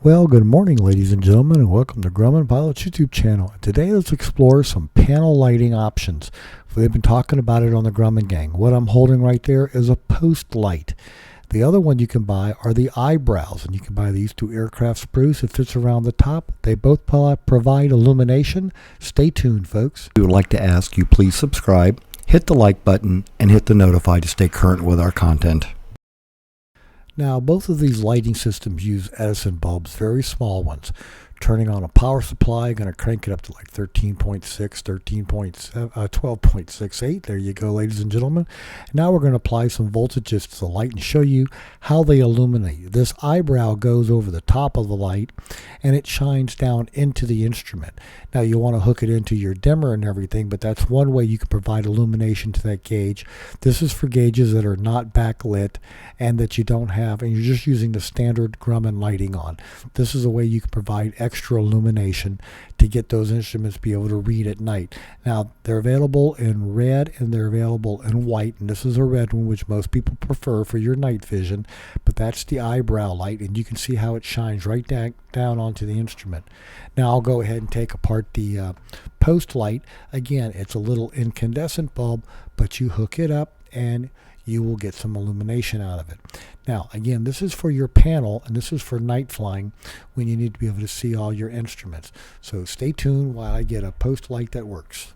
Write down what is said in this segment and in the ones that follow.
Well, good morning, ladies and gentlemen, and welcome to Grumman Pilot's YouTube channel. Today, let's explore some panel lighting options. We've been talking about it on the Grumman gang. What I'm holding right there is a post light. The other one you can buy are the eyebrows, and you can buy these through Aircraft Spruce. It fits around the top. They both provide illumination. Stay tuned, folks. We would like to ask you please subscribe, hit the like button, and hit the notify to stay current with our content. Now, both of these lighting systems use Edison bulbs, very small ones. Turning on a power supply, going to crank it up to like 13.6, 12.68. There you go, ladies and gentlemen. Now we're going to apply some voltages to the light and show you how they illuminate. This eyebrow goes over the top of the light and it shines down into the instrument. Now you want to hook it into your dimmer and everything, but that's one way you can provide illumination to that gauge. This is for gauges that are not backlit and that you don't have, and you're just using the standard Grumman lighting on. This is a way you can provide extra illumination to get those instruments to be able to read at night. Now, they're available in red and they're available in white, and this is a red one, which most people prefer for your night vision, but that's the eyebrow light, and you can see how it shines right down onto the instrument. Now, I'll go ahead and take apart the post light. Again, it's a little incandescent bulb, but you hook it up and you will get some illumination out of it. Now, again, this is for your panel, and this is for night flying when you need to be able to see all your instruments. So stay tuned while I get a post light that works.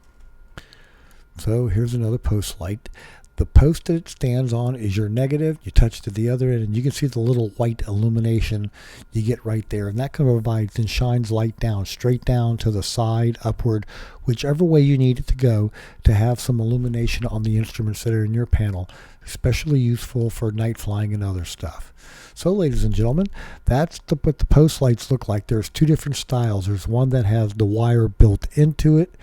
So here's another post light. The post that it stands on is your negative. You touch to the other end, and you can see the little white illumination you get right there. And that can provide and shines light down, straight down to the side, upward, whichever way you need it to go to have some illumination on the instruments that are in your panel. Especially useful for night flying and other stuff. So, ladies and gentlemen, that's what the post lights look like. There's two different styles. There's one that has the wire built into it.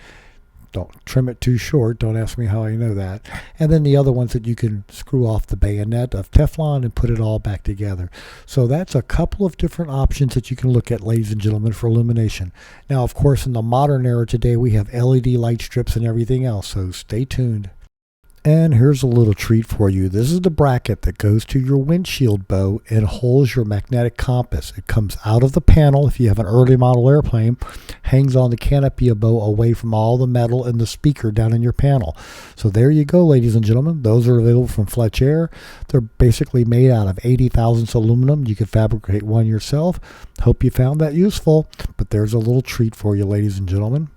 Don't trim it too short. Don't ask me how I know that. And then the other ones that you can screw off the bayonet of Teflon and put it all back together. So that's a couple of different options that you can look at, ladies and gentlemen, for illumination. Now, of course, in the modern era today, we have LED light strips and everything else. So stay tuned. And here's a little treat for you. This is the bracket that goes to your windshield bow and holds your magnetic compass. It comes out of the panel if you have an early model airplane, hangs on the canopy bow away from all the metal and the speaker down in your panel. So there you go, ladies and gentlemen. Those are available from Fletch Air. They're basically made out of 80 thousandths aluminum. You can fabricate one yourself. Hope you found that useful, but there's a little treat for you, ladies and gentlemen.